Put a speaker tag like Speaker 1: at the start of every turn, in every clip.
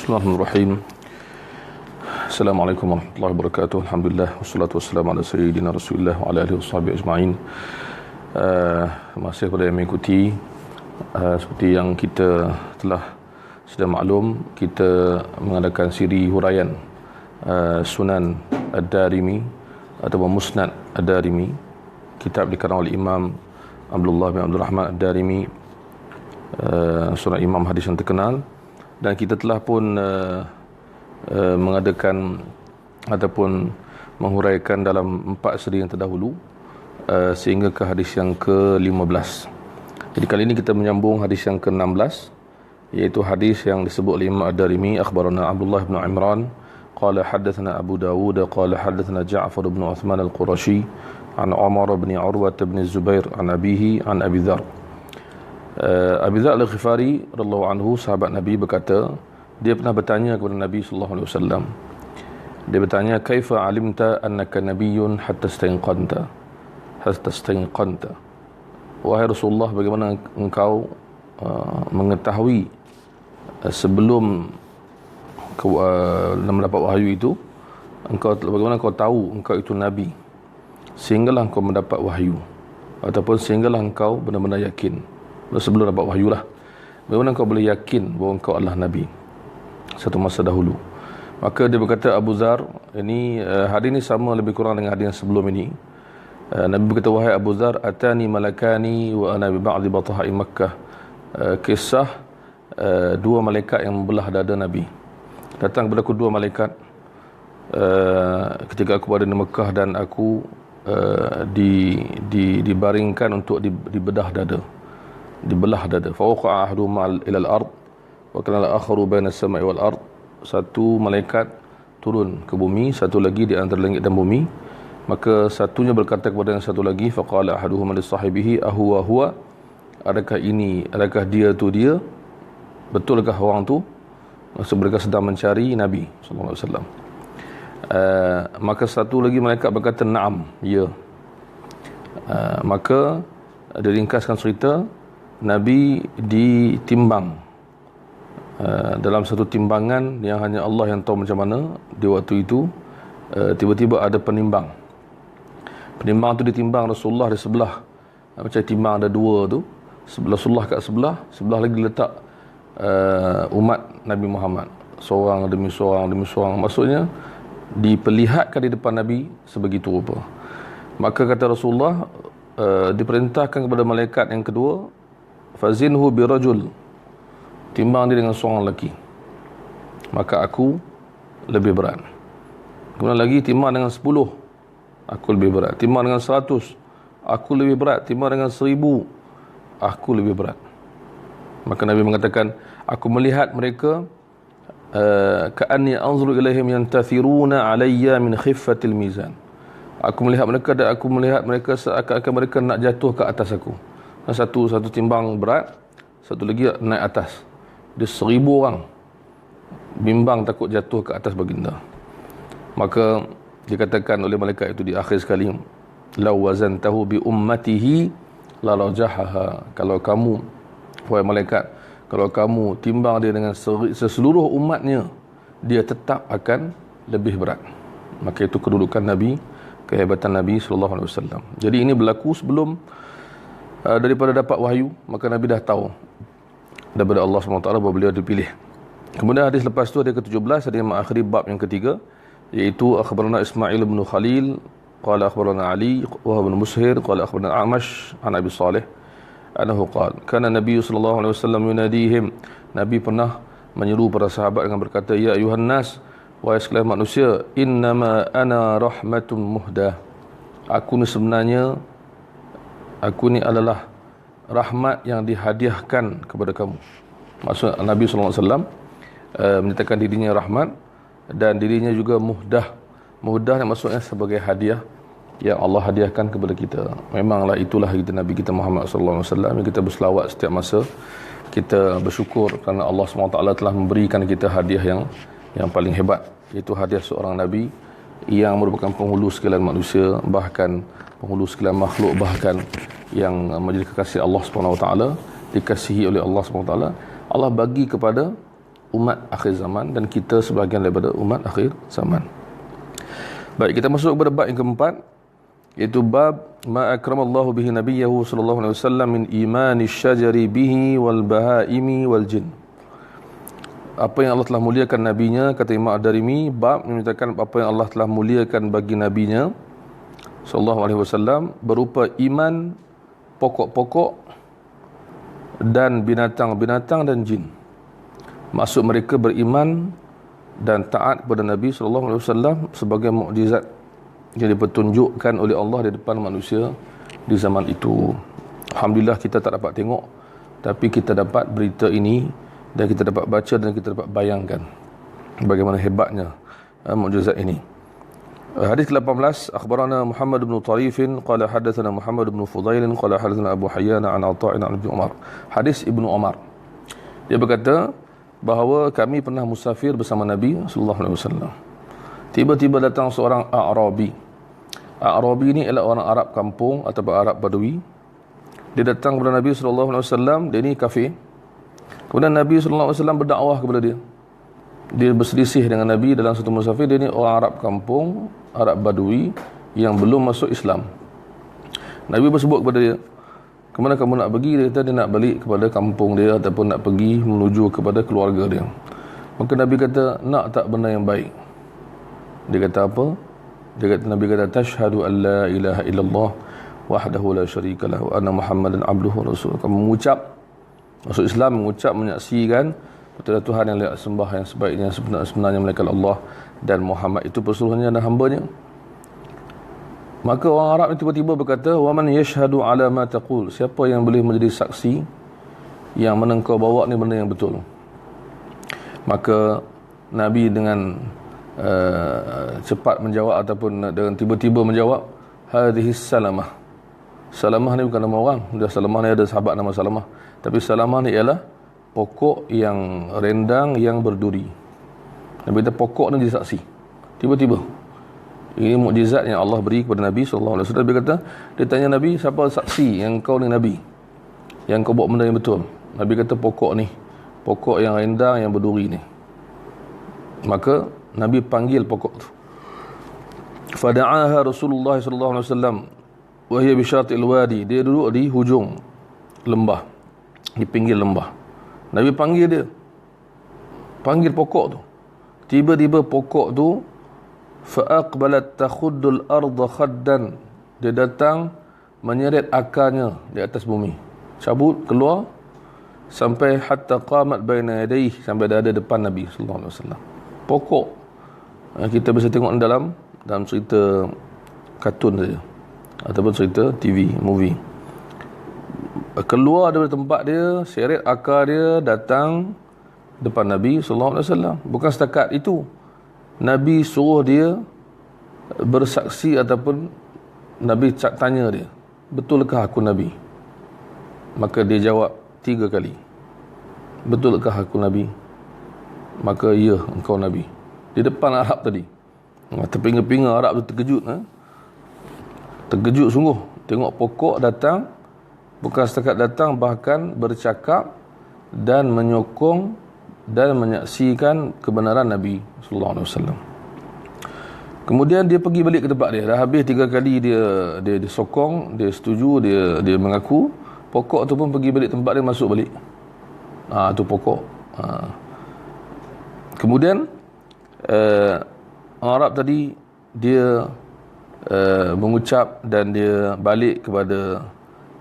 Speaker 1: Bismillahirrahmanirrahim. Assalamualaikum warahmatullahi wabarakatuh. Alhamdulillah wassalatu wassalamu ala sayyidina Rasulillah wa ala alihi washabihi ajma'in. Masih pada yang mengikuti seperti yang kita telah sudah maklum, kita mengadakan siri huraian Sunan Ad-Darimi atau Musnad Ad-Darimi, kitab dikarang oleh Imam Abdullah bin Abdul Rahman Ad-Darimi, seorang imam hadis yang terkenal. Dan kita telah pun mengadakan ataupun menghuraikan dalam 4 seri yang terdahulu sehingga ke hadis yang ke-15. Jadi kali ini kita menyambung hadis yang ke-16, iaitu hadis yang disebut oleh Imam Ad-Darimi, akhbarana Abdullah bin Imran qala hadatsana Abu Dawud qala hadatsana Ja'far bin Uthman al-Qurashi an Umar bin Urwah bin Zubair an abihi an Abi Dzar. Abi Dzar al-Ghifari radhiyallahu anhu, sahabat Nabi, berkata, dia pernah bertanya kepada Nabi sallallahu alaihi wasallam. Dia bertanya, kaifa alimta annaka nabiyyun hatta istayqanta? Wahai Rasulullah, bagaimana engkau mengetahui sebelum mendapat wahyu itu, bagaimana engkau tahu engkau itu nabi sehinggalah engkau mendapat wahyu, ataupun sehinggalah engkau benar-benar yakin sebelum dapat wahyu lah, bagaimana engkau boleh yakin bahawa engkau adalah nabi satu masa dahulu? Maka dia berkata, Abu Dzar, ini hadis ini sama lebih kurang dengan hadis yang sebelum ini. Nabi berkata, wahai Abu Dzar, atani malakani wa ana bi ba'di batha'i Makkah. Kisah dua malaikat yang membelah dada Nabi. Datang kepada aku dua malaikat ketika aku berada di Mekah, dan aku dibaringkan untuk dibelah dada. Fa waqa'a ahaduhuma ila al-ard wa kana al-akharu baina as-sama'i wal ard. Satu malaikat turun ke bumi, satu lagi di antara langit dan bumi. Maka satunya berkata kepada yang satu lagi, faqala ahaduhuma li sahibihi huwa, adakah dia tu dia, betulkah orang tu? Maksud mereka sedang mencari Nabi sallallahu alaihi wasallam. Maka satu lagi malaikat berkata, na'am, ya. Maka diringkaskan cerita, Nabi ditimbang dalam satu timbangan yang hanya Allah yang tahu macam mana. Di waktu itu tiba-tiba ada penimbang tu ditimbang Rasulullah di sebelah, macam timbang ada dua tu, sebelah Rasulullah kat sebelah lagi letak umat Nabi Muhammad, seorang demi seorang, maksudnya diperlihatkan di depan Nabi sebegitu rupa. Maka kata Rasulullah, diperintahkan kepada malaikat yang kedua, fazinhu birajul, timbang dia dengan seorang lelaki, maka aku lebih berat. Kemudian lagi, timbang dengan 10, aku lebih berat. Timbang dengan 100, aku lebih berat. Timbang dengan 1000, aku lebih berat. Maka Nabi mengatakan, aku melihat mereka ka'anni anzuru ilaihim yantathiruna alayya min khiffatil mizan. Aku melihat mereka, dan aku melihat mereka seakan-akan mereka nak jatuh ke atas aku. Satu timbang berat, satu lagi naik atas. Dia 1000 orang bimbang takut jatuh ke atas baginda. Maka dikatakan oleh malaikat itu di akhir sekali, law wazantahu bi ummatihi la rajahaha. Kalau kamu, wahai malaikat, kalau kamu timbang dia dengan seluruh umatnya, dia tetap akan lebih berat. Maka itu kedudukan Nabi, kehebatan Nabi sallallahu alaihi wasallam. Jadi ini berlaku sebelum daripada dapat wahyu. Maka Nabi dah tahu daripada Allah SWT bahawa beliau dipilih. Kemudian hadis lepas tu, hadis ke-17, hadis yang mengakhiri bab yang ketiga, iaitu akhbarana Ismail bin Khalil qala akhbarana Ali wa ibn Mushir qala akhbarana Amash an Abi Salih annahu qala kana Nabi sallallahu alaihi wasallam yunadihim. Nabi pernah menyeru para sahabat dengan berkata, ya ayuhan nas, wahai sekalian manusia, innama ana rahmatun muhdah. Aku ni adalah rahmat yang dihadiahkan kepada kamu. Maksud Nabi sallallahu alaihi wasallam menyatakan dirinya rahmat, dan dirinya juga muhdah. Muhdah yang maksudnya sebagai hadiah yang Allah hadiahkan kepada kita. Memanglah itulah kita Nabi kita Muhammad sallallahu alaihi wasallam, yang kita berselawat setiap masa. Kita bersyukur kerana Allah SWT telah memberikan kita hadiah yang paling hebat, iaitu hadiah seorang Nabi yang merupakan penghulu sekalian manusia, bahkan penghulu sekalian makhluk, bahkan yang menjadi kekasih Allah SWT, dikasihi oleh Allah SWT. Allah bagi kepada umat akhir zaman dan kita sebahagian daripada umat akhir zaman. Baik, kita masuk kepada bab yang keempat, iaitu bab ma akramallahu bihi nabiyahu sallallahu alaihi wasallam min imani syajari bihi wal bahaimi wal jin. Apa yang Allah telah muliakan nabinya, kata Imam Ad-Darimi, bab menyatakan apa yang Allah telah muliakan bagi nabinya sallallahu alaihi wasallam berupa iman, pokok-pokok dan binatang-binatang dan jin. Maksud mereka beriman dan taat kepada Nabi sallallahu alaihi wasallam sebagai mukjizat yang dipertunjukkan oleh Allah di depan manusia di zaman itu. Alhamdulillah kita tak dapat tengok, tapi kita dapat berita ini dan kita dapat baca dan kita dapat bayangkan bagaimana hebatnya mukjizat ini. Hadis ke-18, akhbarana Muhammad bin Tarif qala hadatsana Muhammad bin Fudail qala hadatsana Abu Hayyan an Atha' an Ibnu Umar. Hadis Ibnu Umar, dia berkata bahawa kami pernah musafir bersama Nabi sallallahu alaihi wasallam. Tiba-tiba datang seorang A'rabi. A'rabi ni ialah orang Arab kampung atau Arab Badui. Dia datang kepada Nabi sallallahu alaihi wasallam, dia ni kafir. Kemudian Nabi sallallahu alaihi wasallam berdakwah kepada dia. Dia berselisih dengan Nabi dalam satu musafir. Dia ni orang Arab kampung, Arab Badui yang belum masuk Islam. Nabi bersebut kepada dia, "Kemana kamu nak pergi?" Dia kata dia nak balik kepada kampung dia ataupun nak pergi menuju kepada keluarga dia. Maka Nabi kata, "Nak tak benda yang baik?" Dia kata apa? Nabi kata, "Tashhadu an la ilaha illallah wahdahu la syarika lahu wa anna Muhammadan abduhu wa rasuluh." Kamu mengucap, masuk Islam, mengucap, menyaksikan betul Tuhan yang layak sembah yang sebaiknya sebenarnya melainkan Allah dan Muhammad itu pesuruhannya dan hambanya. Maka orang Arab itu tiba-tiba berkata, "Wa man yashhadu ala ma taqul?" Siapa yang boleh menjadi saksi yang mana kau bawa ni benda yang betul? Maka Nabi dengan cepat menjawab ataupun dengan tiba-tiba menjawab, "Hadhihi Salamah." Salamah ni bukan nama orang. Salamah ni ada sahabat nama Salamah. Tapi Salamah ni ialah pokok yang rendang yang berduri. Nabi kata pokok ni dia saksi. Tiba-tiba. Ini mukjizat yang Allah beri kepada Nabi sallallahu alaihi wasallam. Dia kata, dia tanya Nabi, "Siapa saksi yang kau ni Nabi? Yang kau buat benda yang betul?" Nabi kata, "Pokok ni. Pokok yang rendang yang berduri ni." Maka Nabi panggil pokok tu. Fada'aha Rasulullah sallallahu alaihi wasallam wa hiya bi syatil wadi. Dia duduk di hujung lembah, di pinggir lembah. Nabi panggil dia. Panggil pokok tu. Tiba-tiba pokok tu fa'aqbalat takhuddul arda khaddan. Dia datang menyeret akarnya di atas bumi. Cabut keluar sampai hatta qamat baina yadayhi, sampai dia ada depan Nabi sallallahu alaihi wasallam. Pokok kita bisa tengok dalam cerita kartun saja ataupun cerita TV, movie. Keluar dari tempat dia, seret akar dia, datang depan Nabi sallallahu alaihi wasallam. Bukan setakat itu, Nabi suruh dia bersaksi ataupun Nabi tanya dia, "Betulkah aku Nabi?" Maka dia jawab 3 kali, "Betulkah aku Nabi?" Maka, "Ya, engkau Nabi." Di depan Arab tadi. Terpinga-pinga Arab tu terkejut. Terkejut sungguh. Tengok pokok datang, bukan setakat datang, bahkan bercakap dan menyokong dan menyaksikan kebenaran Nabi sallallahu alaihi wasallam. Kemudian dia pergi balik ke tempat dia. Dah habis 3 kali dia disokong, dia setuju, dia mengaku. Pokok tu pun pergi balik tempat dia, masuk balik. Tu pokok. Kemudian orang Arab tadi dia mengucap dan dia balik kepada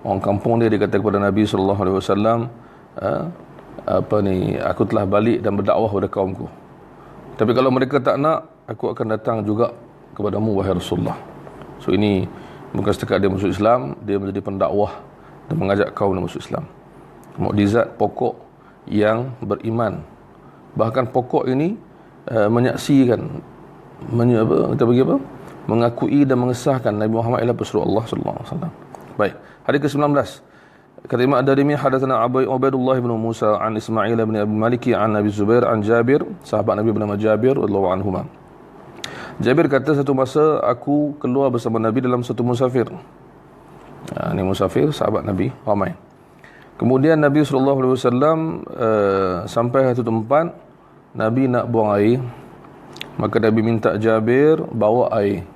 Speaker 1: orang kampung dia. Dia kata kepada Nabi sallallahu alaihi wasallam, "Aku telah balik dan berdakwah kepada kaumku. Tapi kalau mereka tak nak, aku akan datang juga kepadamu wahai Rasulullah." So ini bukan setakat dia masuk Islam, dia menjadi pendakwah dan mengajak kaum masuk Islam. Mukjizat pokok yang beriman. Bahkan pokok ini menyaksikan, mengakui dan mengesahkan Nabi Muhammad ialah pesuruh Allah sallallahu alaihi wasallam. Baik, hadis ke-19. Kata Imam Ad-Darimi, hadatsana Ubaidullah bin Musa an Ismail bin Abi Maliki an Abi Zubair an Jabir, sahabat Nabi bernama Jabir radhiyallahu anhuma. Jabir kata, satu masa aku keluar bersama Nabi dalam satu musafir. Ini musafir, sahabat Nabi ramai. Kemudian Nabi SAW sampai satu tempat Nabi nak buang air, maka Nabi minta Jabir bawa air,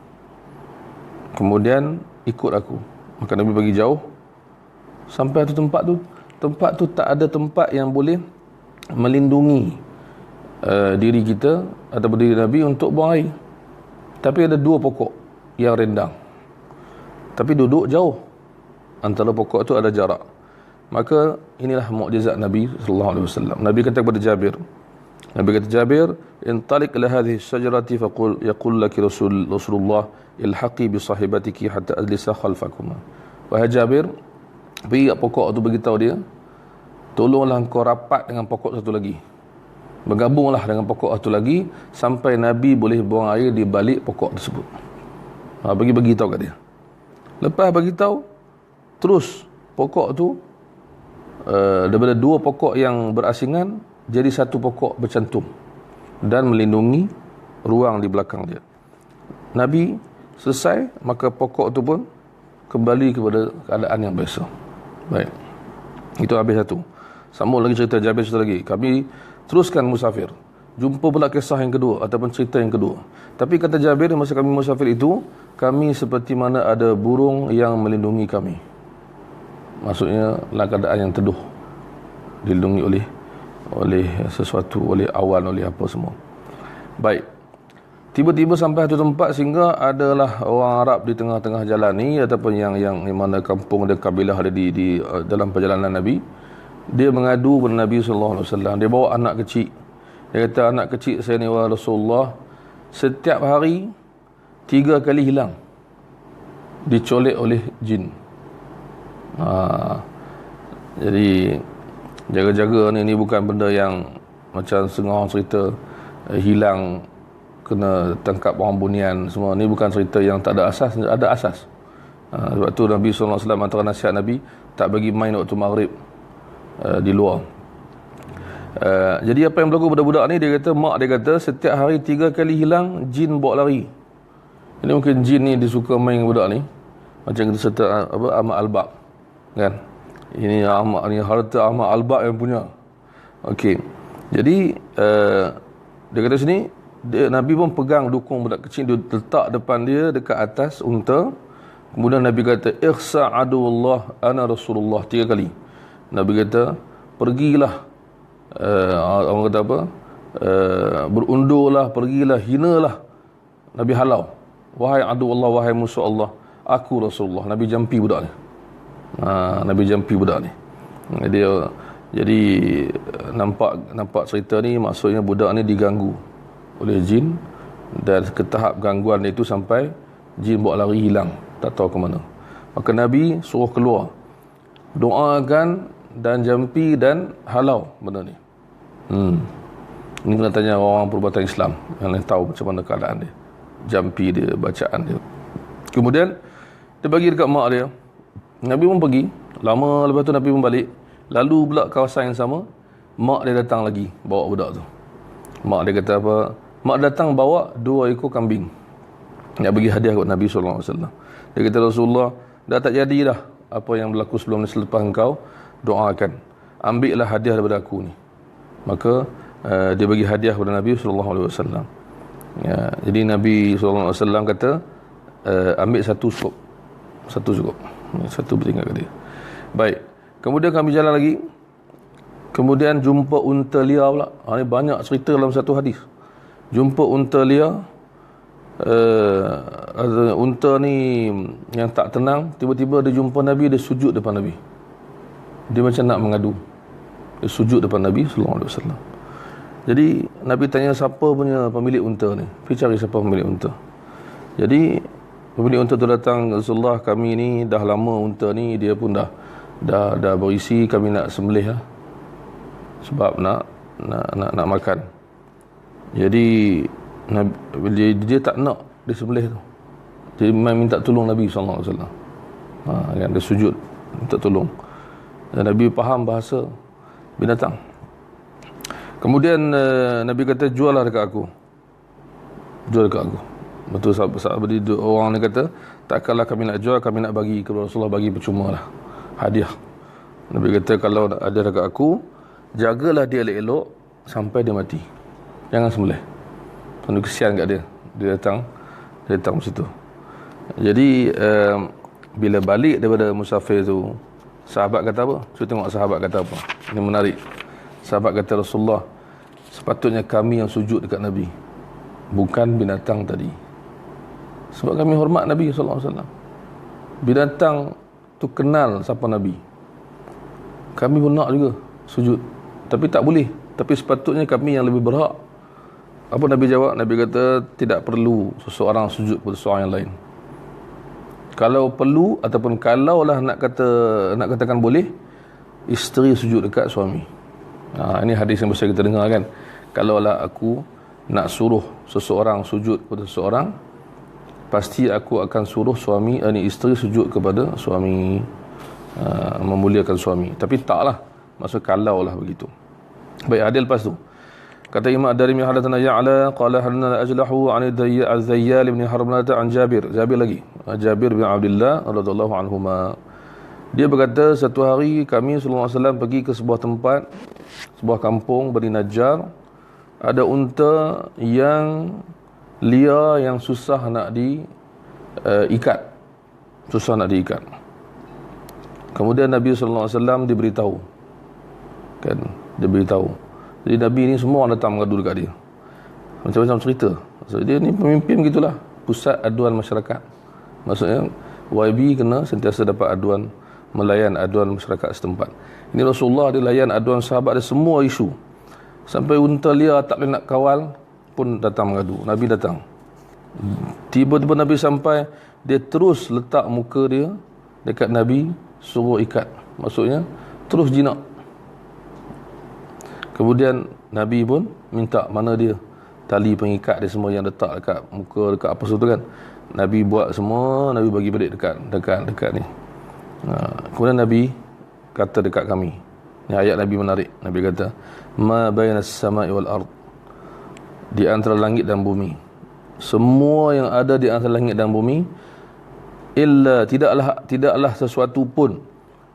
Speaker 1: kemudian ikut aku. Maka Nabi bagi jauh sampai tu tempat tu tak ada tempat yang boleh melindungi diri kita ataupun diri Nabi untuk buang air. Tapi ada dua pokok yang rindang, tapi duduk jauh, antara pokok tu ada jarak. Maka inilah mukjizat Nabi sallallahu alaihi wasallam. Nabi kata kepada Jabir, intalik ila hadhihi syajarati faqul yaqul laki Rasulullah ilhaqi bi sahibatiki hatta ajlisa khalfakuma. Wahai Jabir, pergi kat pokok tu, beritahu dia, tolonglah engkau rapat dengan pokok satu lagi, bergabunglah dengan pokok satu lagi sampai Nabi boleh buang air di balik pokok tersebut. Bagi tahu kat dia. Lepas bagi tahu, terus pokok tu daripada dua pokok yang berasingan jadi satu pokok bercantum dan melindungi ruang di belakang dia. Nabi selesai, maka pokok tu pun kembali kepada keadaan yang biasa. Baik, itu habis satu. Sambung lagi cerita Jabir, cerita lagi. Kami teruskan musafir, jumpa pula kisah yang kedua ataupun cerita yang kedua. Tapi kata Jabir, masa kami musafir itu, kami seperti mana ada burung yang melindungi kami. Maksudnya dalam keadaan yang teduh, dilindungi oleh sesuatu, oleh awan, oleh apa semua. Baik, tiba-tiba sampai satu tempat sehingga adalah orang Arab di tengah-tengah jalan ni, ataupun yang mana kampung dan kabilah ada di dalam perjalanan Nabi. Dia mengadu kepada Nabi SAW. Dia bawa anak kecil. Dia kata, anak kecil saya ni, wahai Rasulullah, setiap hari 3 kali hilang, dicolek oleh jin. Jadi jaga-jaga ni bukan benda yang macam setengah orang cerita hilang kena tangkap orang bunian semua. Ni bukan cerita yang tak ada asas, ada asas. Sebab tu Nabi SAW, antara nasihat Nabi, tak bagi main waktu maghrib di luar. Jadi apa yang berlaku pada budak ni, dia kata, mak dia kata setiap hari 3 kali hilang, jin bawa lari. Ini mungkin jin ni dia suka main dengan budak ni, macam kita serta Ahmad Al-Baq kan. Ini Ahmad ni, harta Ahmad Al-Baq yang punya. Okey, jadi dia kata sini, Nabi pun pegang dukung budak kecil, dia letak depan dia dekat atas unta. Kemudian Nabi kata, ikhsa aduwallah ana Rasulullah, 3 kali. Nabi kata, pergilah, orang kata apa, berundurlah, pergilah, hinalah, Nabi halau, wahai adu Allah, wahai musuh Allah, aku Rasulullah. Nabi jampi budak ni. Nabi jampi budak ni. Jadi nampak cerita ni, maksudnya budak ni diganggu oleh jin, dan ke tahap gangguan itu sampai jin bawa lari, hilang, tak tahu ke mana. Maka Nabi suruh keluar, doakan dan jampi dan halau benda ni. Ini kena tanya orang perubatan Islam yang lain tahu macam mana keadaan dia, jampi dia, bacaan dia. Kemudian dia bagi dekat mak dia. Nabi pun pergi. Lama lepas tu Nabi pun balik. Lalu pula kawasan yang sama, mak dia datang lagi bawa budak tu. Mak dia kata apa? Mak datang bawa 2 ekor kambing, nak bagi hadiah kepada Nabi SAW. Dia kata, Rasulullah, dah tak jadi dah apa yang berlaku sebelum ni, selepas engkau doakan, ambillah hadiah daripada aku ni. Maka dia bagi hadiah kepada Nabi SAW. Ya, jadi Nabi SAW kata, ambil satu cukup, satu beringat ke dia. Baik, kemudian kami jalan lagi. Kemudian jumpa unta liar pula. Ini banyak cerita dalam satu hadis. Jumpa unta liar. Unta ni yang tak tenang, tiba-tiba dia jumpa Nabi, dia sujud depan Nabi. Dia macam nak mengadu. Dia sujud depan Nabi SAW. Jadi Nabi tanya, siapa punya pemilik unta ni? Pergi cari siapa pemilik unta. Jadi pemilik unta tu datang, Rasulullah, kami ni dah lama unta ni, dia pun dah berisi, kami nak sembelih lah, sebab nak makan. Jadi dia tak nak disembelih tu. Jadi minta tolong Nabi SAW. Kan, dia sujud minta tolong. Dan Nabi faham bahasa binatang. Kemudian Nabi kata, juallah dekat aku. Jual dekat aku. Betul sahabat orang ni kata, takkanlah kami nak jual, kami nak bagi kepada Rasulullah, bagi percuma lah, hadiah. Nabi kata, kalau ada dekat aku, jagalah dia elok-elok sampai dia mati. jangan sembelih. Tanda kesian kat dia. Dia datang situ. Jadi bila balik daripada musafir tu, sahabat kata apa? Cuba tengok sahabat kata apa. Ini menarik. Sahabat kata, Rasulullah, sepatutnya kami yang sujud dekat Nabi, bukan binatang tadi. Sebab kami hormat Nabi SAW. Binatang tu kenal siapa Nabi. Kami pun nak juga sujud, tapi tak boleh. Tapi sepatutnya kami yang lebih berhak. Apa Nabi jawab? Nabi kata, tidak perlu seseorang sujud kepada seorang yang lain. Kalau perlu, ataupun kalaulah nak katakan boleh, isteri sujud dekat suami. Ini hadis yang biasa kita dengar kan. Kalaulah aku nak suruh seseorang sujud kepada seseorang, pasti aku akan suruh suami, isteri sujud kepada suami, memuliakan suami. Tapi taklah, maksud kalaulah begitu. Baik, hadis lepas tu. Kata Imam Ad-Darimi hadatsana Ya'la qala hadatsana Ajlahu 'an Az-Zayyal ibn Harmlata an Jabir lagi. Jabir bin Abdullah radhiyallahu anhuma. Dia berkata, satu hari kami sallallahu alaihi wasallam pergi ke sebuah tempat, sebuah kampung Bani Najjar. Ada unta yang liar, yang susah nak diikat. Susah nak diikat. Kemudian Nabi sallallahu alaihi wasallam diberitahu. Kan, diberitahu. Jadi Nabi ni semua orang datang mengadu dekat dia. Macam-macam cerita. Maksud dia ni pemimpin begitulah, pusat aduan masyarakat. Maksudnya YB kena sentiasa dapat aduan, melayan aduan masyarakat setempat. Ini Rasulullah dia layan aduan sahabat dia semua isu. Sampai unta liar tak boleh nak kawal pun datang mengadu. Nabi datang. Tiba-tiba Nabi sampai, dia terus letak muka dia dekat Nabi, suruh ikat. Maksudnya terus jinak. Kemudian Nabi pun minta mana dia tali pengikat dia semua yang letak dekat muka, dekat apa semua tu kan. Nabi buat semua, Nabi bagi balik dekat ni. Kemudian Nabi kata dekat kami, ni ayat Nabi menarik. Nabi kata, ma bainas sama'i wal ard, di antara langit dan bumi, semua yang ada di antara langit dan bumi, illa, tidaklah sesuatu pun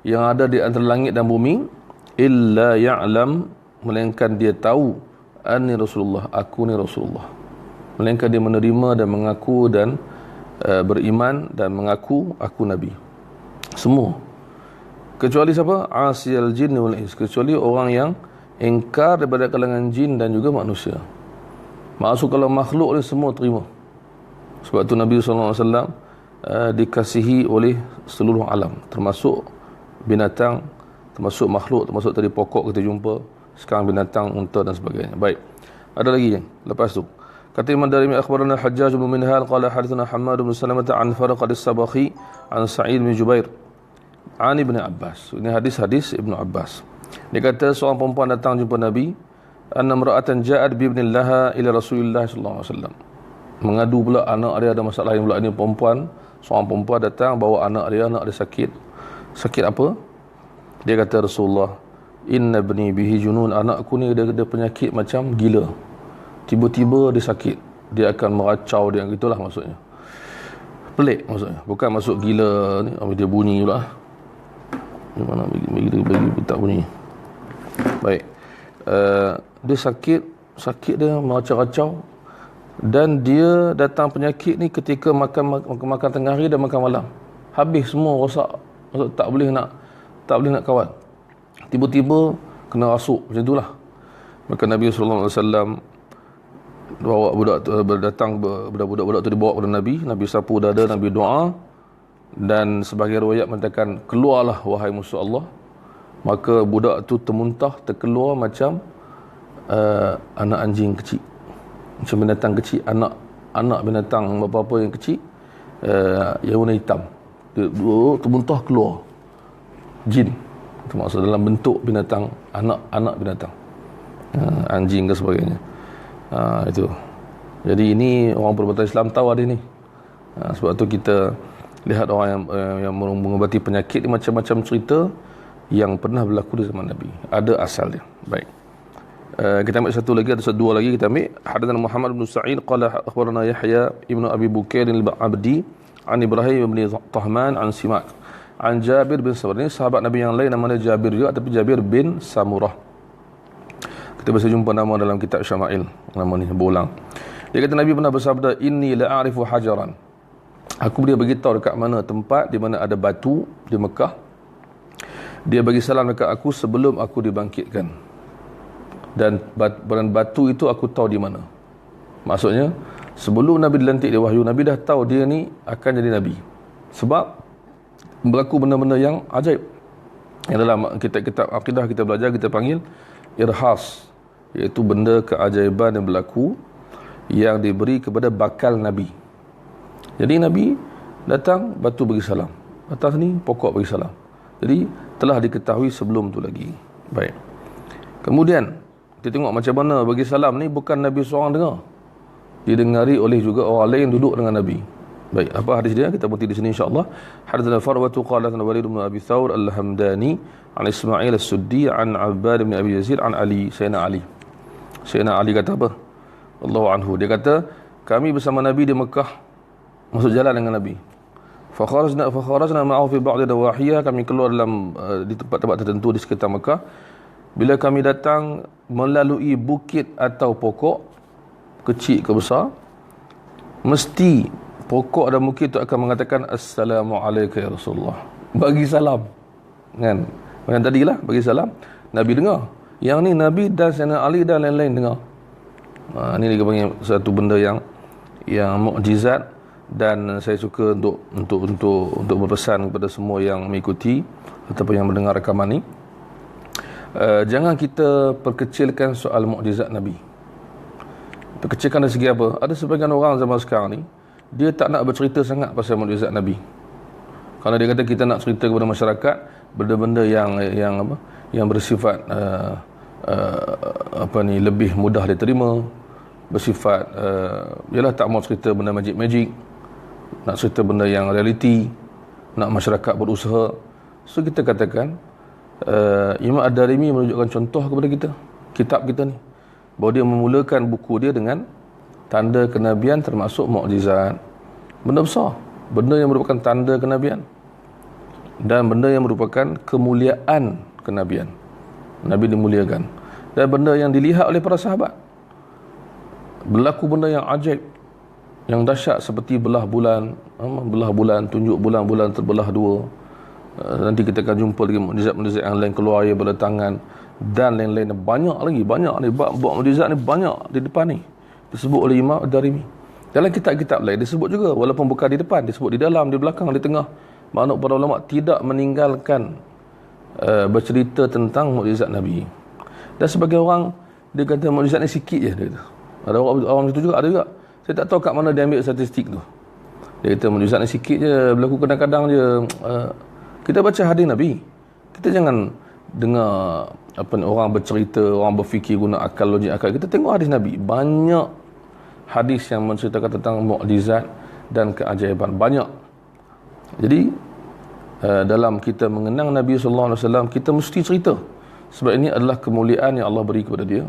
Speaker 1: yang ada di antara langit dan bumi, illa ya'lam, melainkan dia tahu, anni Rasulullah, aku ni Rasulullah. Melainkan dia menerima dan mengaku dan beriman dan mengaku aku Nabi. Semua. Kecuali siapa? Asiyal jin wal ins, kecuali orang yang ingkar daripada kalangan jin dan juga manusia. Maksud kalau makhluk ni semua terima. Sebab tu Nabi SAW dikasihi oleh seluruh alam, termasuk binatang, termasuk makhluk, termasuk tadi pokok kita jumpa, sekarang binatang, unta dan sebagainya. Baik, ada lagi lepas tu. Kata Imam Darimi, akhbarana Hajjaj bin Minhal qala hadithana Hammad bin Salamah an Farqad as-Sabakhi an Sa'id bin Jubair an Ibn Abbas. Ini hadis-hadis Ibn Abbas. Dia kata seorang perempuan datang jumpa Nabi, anna imra'atan ja'at bi ibnillaha ila Rasulillah sallallahu alaihi wasallam. Mengadu pula anak dia ada masalah. Yang pula ini seorang perempuan datang bawa anak dia sakit. Sakit apa? Dia kata, Rasulullah, inna bni bihi junun, anakku ni dia penyakit macam gila. Tiba-tiba dia sakit, dia akan meracau, dia gitulah maksudnya. Pelik maksudnya, bukan masuk gila ni dia bunyi pula. Di mana bagi tak bunyi. Baik. Dia sakit dia meracau-racau, dan dia datang penyakit ni ketika makan tengah hari dan makan malam. Habis semua rosak. Maksud tak boleh nak kawal. Tiba-tiba kena rasuk macam itulah. Maka Nabi SAW bawa budak-budak tu dibawa kepada Nabi. Nabi sapu dada, Nabi doa, dan sebagai riwayat mengatakan, keluarlah wahai musuh Allah. Maka budak tu terkeluar macam anak anjing kecil, macam binatang kecil, anak binatang apa-apa yang kecil, yang warna hitam. Dia termuntah keluar jin. Itu maksud dalam bentuk binatang, anak binatang, anjing ke sebagainya. Itu. Jadi ini orang perubatan Islam tahu ada ni. Sebab tu kita lihat orang yang mengobati penyakit ni, macam-macam cerita yang pernah berlaku di zaman Nabi. Ada asal dia. Baik. Kita ambil satu lagi, ada dua lagi kita ambil. Hadatsana Muhammad bin Sa'id qala akhbarana Yahya ibnu Abi Bukair al-Abdi an Ibrahim bin Tahman an Simak an Jabir bin Samurah. Ini sahabat Nabi yang lain namanya Jabir juga, tapi Jabir bin Samurah. Kata Kita bisa jumpa nama dalam kitab Syama'il, nama ni berulang. Dia kata Nabi pernah bersabda, inni la'arifu hajaran. Aku dia beritahu dekat mana tempat di mana ada batu di Mekah. Dia bagi salam dekat aku sebelum aku dibangkitkan. Dan batu itu aku tahu di mana. Maksudnya, sebelum Nabi dilantik di wahyu, Nabi dah tahu dia ni akan jadi Nabi. Sebab berlaku benda-benda yang ajaib. Yang dalam kitab-kitab akidah kita belajar, kita panggil irhas, iaitu benda keajaiban yang berlaku yang diberi kepada bakal Nabi. Jadi Nabi datang, batu bagi salam. Atas ni pokok bagi salam. Jadi telah diketahui sebelum tu lagi. Baik. Kemudian kita tengok macam mana bagi salam ni bukan Nabi seorang dengar. Didengari oleh juga orang lain duduk dengan Nabi. Baik, apa hadis dia? Kita berhenti di sini insya-Allah. Hadatsana Farwatu qala an Walid bin Abi Thawr al-Hamdani an Ismail as-Suddi an Abbad bin Abi Yazid an Ali, Sayyidina Ali. Sayyidina Ali kata apa? Allahu anhu. Dia kata, kami bersama Nabi di Mekah, masuk jalan dengan Nabi. Fa kharajna ma'ahu fi ba'd dawahiyah, kami keluar dalam di tempat-tempat tertentu di sekitar Mekah. Bila kami datang melalui bukit atau pokok, kecil ke besar, mesti pokok dan bukit itu akan mengatakan Assalamualaikum ya Rasulullah. Bagi salam. Kan? Macam tadilah bagi salam, Nabi dengar. Yang ni Nabi dan Sayyidina Ali dan lain-lain dengar. Ini dia panggil satu benda yang mukjizat, dan saya suka untuk berpesan kepada semua yang mengikuti ataupun yang mendengar rakaman ni. Jangan kita perkecilkan soal mukjizat Nabi. Perkecilkan dari segi apa? Ada sebagian orang zaman sekarang ni, dia tak nak bercerita sangat pasal mukjizat Nabi. Kalau dia kata kita nak cerita kepada masyarakat benda-benda yang bersifat lebih mudah diterima, bersifat ialah tak mau cerita benda magic, nak cerita benda yang realiti, nak masyarakat berusaha. So kita katakan Imam Ad-Darimi menunjukkan contoh kepada kita, kitab kita ni, bahawa dia memulakan buku dia dengan tanda kenabian termasuk mukjizat. Benda besar, benda yang merupakan tanda kenabian dan benda yang merupakan kemuliaan kenabian. Nabi dimuliakan. Dan benda yang dilihat oleh para sahabat. Berlaku benda yang ajaib, yang dahsyat, seperti belah bulan, tunjuk bulan-bulan terbelah dua. Nanti kita akan jumpa lagi mukjizat-mukjizat yang lain, keluar air pada tangan dan lain-lain. Banyak ni, buat mukjizat ni banyak di depan ni. Disebut oleh Imam Ad-Darimi. Dalam kitab-kitab lain disebut juga, walaupun bukan di depan, disebut di dalam, di belakang, di tengah. Maknanya para ulama tidak meninggalkan bercerita tentang mukjizat Nabi. Dan sebagai orang, dia kata mukjizat ni sikit je, dia kata. Ada orang macam tu juga, ada juga. Saya tak tahu kat mana dia ambil statistik tu. Dia kata mukjizat ni sikit je, berlaku kadang-kadang je. Kita baca hadis Nabi, kita jangan dengar orang bercerita, orang berfikir guna akal, logik akal. Kita tengok hadis Nabi, banyak hadis yang menceritakan tentang mukjizat dan keajaiban, banyak. Jadi dalam kita mengenang Nabi SAW, kita mesti cerita, sebab ini adalah kemuliaan yang Allah beri kepada dia,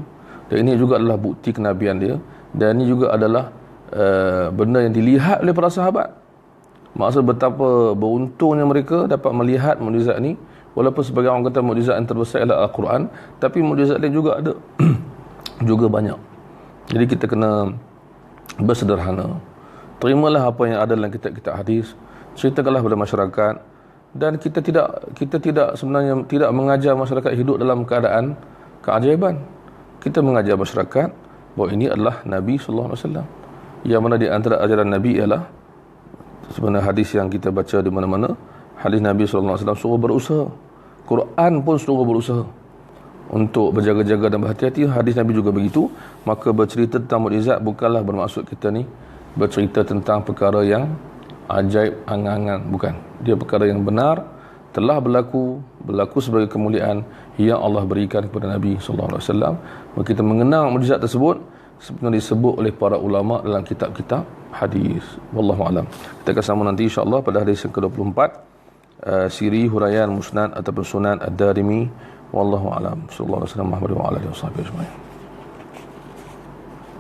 Speaker 1: dan ini juga adalah bukti kenabian dia, dan ini juga adalah benda yang dilihat oleh para sahabat. Maksud betapa beruntungnya mereka dapat melihat mukjizat ni. Walaupun sebagai orang kata mukjizat yang terbesar adalah Al-Quran, tapi mukjizat lain juga ada. Juga banyak. Jadi kita kena bersederhana. Terimalah apa yang ada dalam kitab-kitab hadis, ceritakanlah kepada masyarakat, dan kita tidak sebenarnya tidak mengajar masyarakat hidup dalam keadaan keajaiban. Kita mengajar masyarakat bahawa ini adalah Nabi sallallahu alaihi wasallam. Yang mana di antara ajaran Nabi ialah sebenarnya hadis yang kita baca di mana-mana, hadis Nabi sallallahu alaihi wasallam suruh berusaha. Quran pun suruh berusaha untuk berjaga-jaga dan berhati-hati. Hadis Nabi juga begitu. Maka bercerita tentang mukjizat bukanlah bermaksud kita ni bercerita tentang perkara yang ajaib, angan-angan, bukan. Dia perkara yang benar, telah berlaku sebagai kemuliaan yang Allah berikan kepada Nabi sallallahu alaihi wasallam. Maka kita mengenang mukjizat tersebut sebenarnya disebut oleh para ulama dalam kitab-kitab hadis. Wallahu alam. Kita akan sambung nanti insya-Allah pada hadis yang ke-24, siri huraian musnad ataupun sunan ad-Darimi. Wallahu alam. Sallallahu alaihi wasallam wa alihi wasallam.